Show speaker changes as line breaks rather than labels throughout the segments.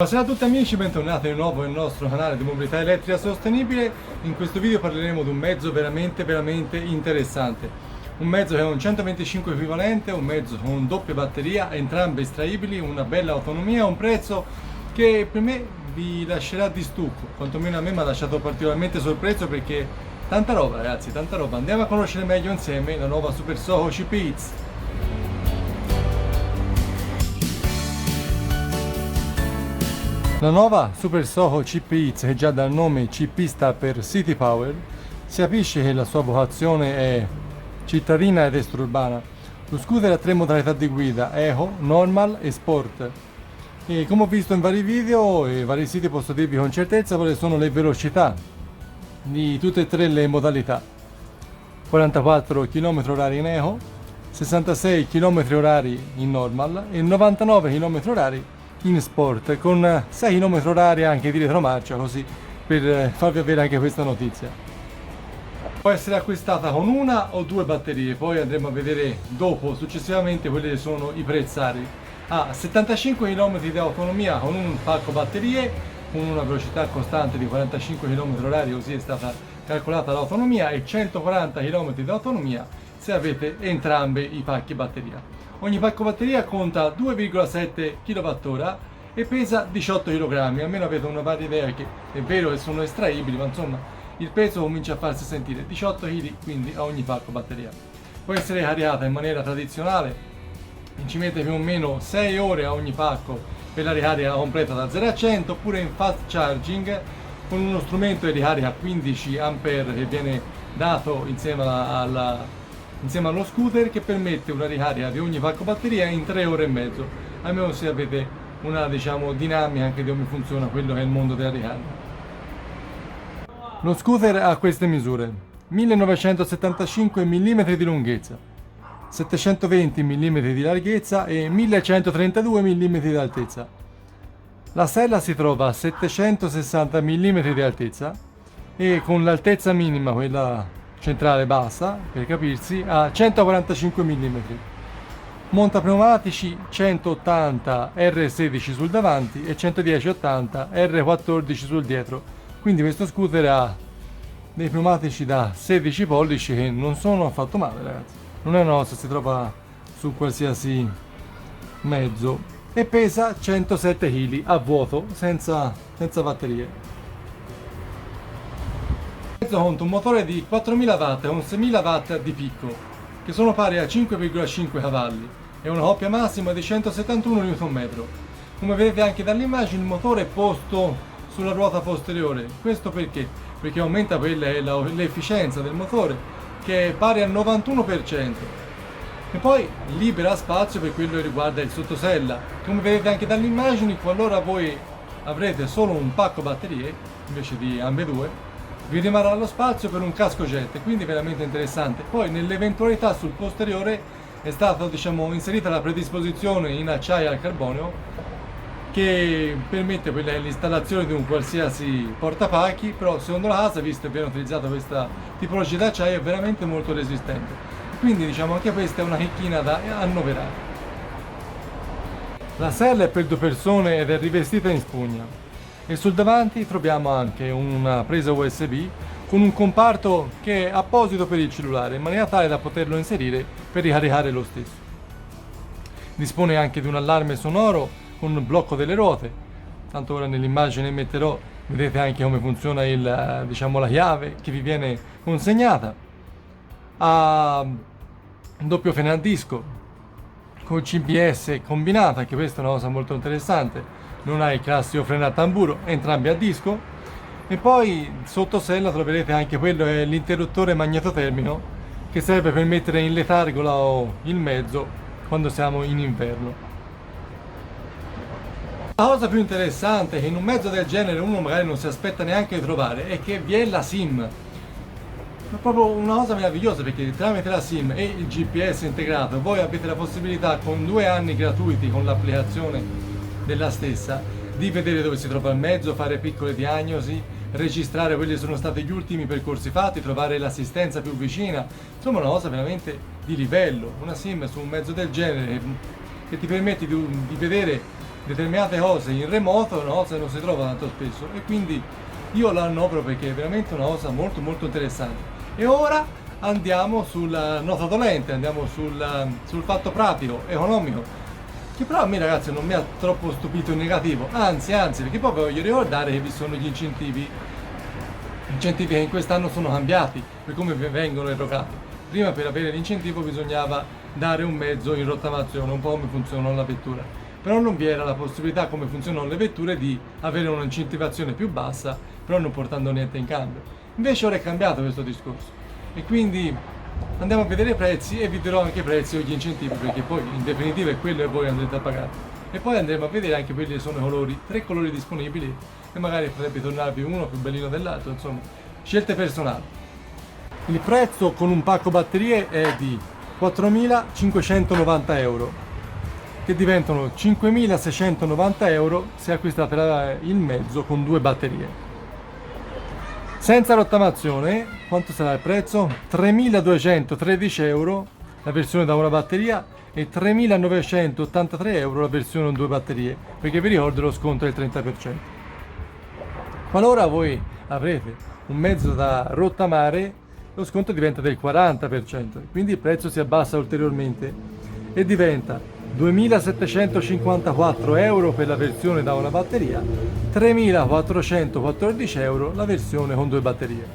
Buonasera a tutti amici, bentornati di nuovo nel nostro canale di mobilità elettrica sostenibile. In questo video parleremo di un mezzo veramente interessante. Un mezzo che ha un 125 equivalente, un mezzo con doppia batteria, entrambe estraibili, una bella autonomia, un prezzo che per me vi lascerà di stucco. Quantomeno a me mi ha lasciato particolarmente sorpreso perché tanta roba ragazzi, tanta roba. Andiamo a conoscere meglio insieme la nuova Super Soho CPX. La nuova Super Soho CPX, che già dal nome CP sta per City Power, si capisce che la sua vocazione è cittadina ed extraurbana. Lo scooter ha tre modalità di guida: Eco, Normal e Sport. E come ho visto in vari video e vari siti posso dirvi con certezza quali sono le velocità di tutte e tre le modalità. 44 km/h in Eco, 66 km/h in Normal e 99 km/h in Sport, con 6 km/h anche di retromarcia, così per farvi avere anche questa notizia. Può essere acquistata con una o due batterie, poi andremo a vedere dopo successivamente quelli che sono i prezzari. Ha 75 km di autonomia con un pacco batterie, con una velocità costante di 45 km/h, così è stata calcolata l'autonomia, e 140 km di autonomia se avete entrambi i pacchi batteria. Ogni pacco batteria conta 2,7 kWh e pesa 18 kg, almeno avete una varia idea che è vero che sono estraibili, ma insomma il peso comincia a farsi sentire. 18 kg quindi a ogni pacco batteria. Può essere caricata in maniera tradizionale, ci mette più o meno 6 ore a ogni pacco per la ricarica completa da 0 a 100, oppure in fast charging con uno strumento di ricarica 15 A che viene dato insieme allo scooter, che permette una ricarica di ogni pacco batteria in 3 ore e mezzo, almeno se avete una dinamica anche di come funziona quello che è il mondo della ricarica. Lo scooter ha queste misure: 1975 mm di lunghezza, 720 mm di larghezza e 1132 mm di altezza. La sella si trova a 760 mm di altezza e con l'altezza minima, quella centrale bassa per capirsi, a 145 mm. Monta pneumatici 180 R16 sul davanti e 110-80 R14 sul dietro, quindi questo scooter ha dei pneumatici da 16 pollici che non sono affatto male ragazzi, non è una cosa che si trova su qualsiasi mezzo, e pesa 107 kg a vuoto, senza batterie. Conta un motore di 4000 watt e un 6000 watt di picco, che sono pari a 5,5 cavalli, e una coppia massima di 171 Nm. Come vedete anche dall'immagine, il motore è posto sulla ruota posteriore. Questo perché? Perché aumenta quella è l'efficienza del motore, che è pari al 91%, e poi libera spazio per quello che riguarda il sottosella. Come vedete anche dall'immagine, qualora voi avrete solo un pacco batterie invece di ambedue, vi rimarrà lo spazio per un casco jet, quindi veramente interessante. Poi nell'eventualità sul posteriore è stata inserita la predisposizione in acciaio al carbonio, che permette l'installazione di un qualsiasi portapacchi, però secondo la casa, visto che viene utilizzata questa tipologia di acciaio, è veramente molto resistente, quindi anche questa è una chicchina da annoverare. La sella è per 2 persone ed è rivestita in spugna, e sul davanti troviamo anche una presa USB con un comparto che è apposito per il cellulare, in maniera tale da poterlo inserire per ricaricare lo stesso. Dispone anche di un allarme sonoro con un blocco delle ruote, tanto ora nell'immagine metterò, vedete anche come funziona la chiave che vi viene consegnata. Ha un doppio freno a disco con CBS combinata, anche questa è una cosa molto interessante. Non ha il classico freno a tamburo, entrambi a disco. E poi sotto sella troverete anche quello è l'interruttore magnetotermico, che serve per mettere in letargola o il mezzo quando siamo in inverno. La cosa più interessante, che in un mezzo del genere uno magari non si aspetta neanche di trovare, è che vi è la SIM. È proprio una cosa meravigliosa, perché tramite la SIM e il GPS integrato voi avete la possibilità, con 2 anni gratuiti con l'applicazione della stessa, di vedere dove si trova il mezzo, fare piccole diagnosi, registrare quelli che sono stati gli ultimi percorsi fatti, trovare l'assistenza più vicina. Insomma, una cosa veramente di livello. Una SIM su un mezzo del genere che ti permette di vedere determinate cose in remoto è una cosa che non si trova tanto spesso, e quindi io la annopero perché è veramente una cosa molto molto interessante. E ora andiamo sulla nota dolente, andiamo sul fatto pratico, economico, che però a me, ragazzi, non mi ha troppo stupito in negativo, anzi, perché poi voglio ricordare che vi sono gli incentivi che in quest'anno sono cambiati per come vengono erogati. Prima, per avere l'incentivo, bisognava dare un mezzo in rottamazione, un po' come funziona la vettura, però non vi era la possibilità, come funzionano le vetture, di avere un'incentivazione più bassa però non portando niente in cambio. Invece ora è cambiato questo discorso, e quindi andiamo a vedere i prezzi e vi dirò anche i prezzi o gli incentivi, perché poi in definitiva è quello che voi andrete a pagare. E poi andremo a vedere anche quelli che sono i colori, 3 colori disponibili, e magari potrebbe tornarvi uno più bellino dell'altro, insomma, scelte personali. Il prezzo con un pacco batterie è di 4.590 euro, che diventano 5.690 euro se acquistate il mezzo con 2 batterie. Senza rottamazione, quanto sarà il prezzo? 3.213 euro la versione da una batteria e 3.983 euro la versione con 2 batterie, perché vi ricordo lo sconto è il 30%. Qualora voi avrete un mezzo da rottamare, lo sconto diventa del 40%, quindi il prezzo si abbassa ulteriormente e diventa 2.754 euro per la versione da una batteria, 3.414 euro la versione con 2 batterie.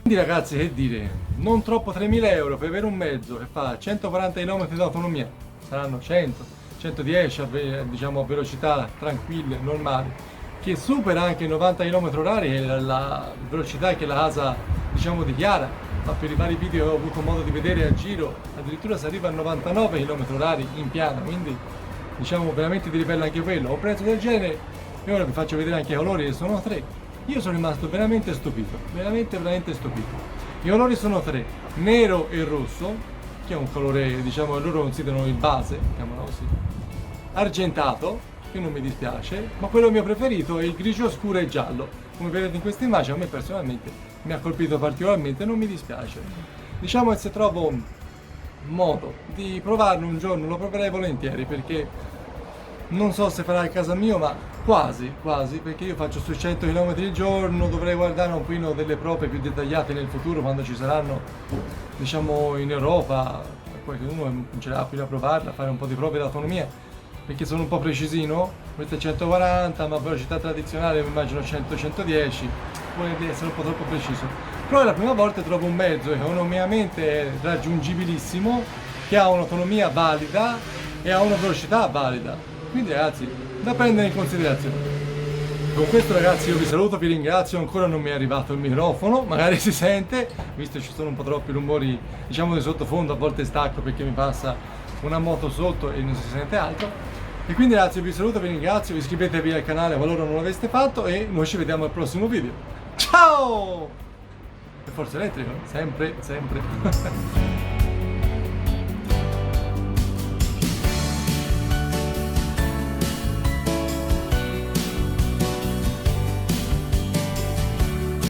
Quindi, ragazzi, che dire, non troppo 3.000 euro per avere un mezzo che fa 140 km di autonomia, saranno 100, 110 diciamo a velocità tranquille, normali, che supera anche i 90 km/h, che è la velocità che la casa, diciamo, dichiara. Ma per i vari video che ho avuto modo di vedere a giro, addirittura si arriva a 99 km/h in piana, quindi diciamo veramente di livello anche quello. Ho un prezzo del genere, e ora vi faccio vedere anche i colori, che sono 3. Io sono rimasto veramente stupito, veramente stupito. I colori sono 3: nero e rosso, che è un colore, diciamo, che loro considerano il base, chiamano così, argentato, che non mi dispiace, ma quello mio preferito è il grigio scuro e giallo. Come vedete in questa immagine, a me personalmente mi ha colpito particolarmente, non mi dispiace. Diciamo che se trovo modo di provarlo un giorno, lo proverei volentieri, perché non so se farà il caso mio, ma quasi, perché io faccio sui 100 km al giorno, dovrei guardare un pochino delle prove più dettagliate nel futuro, quando ci saranno, diciamo, in Europa, poi uno comincerà più a provarla, a fare un po' di prove d'autonomia, perché sono un po' precisino. Questo è 140, ma velocità tradizionale mi immagino 100-110, può essere un po' troppo preciso. Però è la prima volta che trovo un mezzo economicamente raggiungibilissimo, che ha un'autonomia valida e ha una velocità valida. Quindi, ragazzi, da prendere in considerazione. Con questo, ragazzi, io vi saluto, vi ringrazio. Ancora non mi è arrivato il microfono, magari si sente, visto che ci sono un po' troppi rumori, diciamo, di sottofondo. A volte stacco perché mi passa una moto sotto e non si sente altro. E quindi, ragazzi, vi saluto, vi ringrazio, iscrivetevi al canale qualora non l'aveste fatto, e noi ci vediamo al prossimo video. Ciao! E forza elettrico, sempre.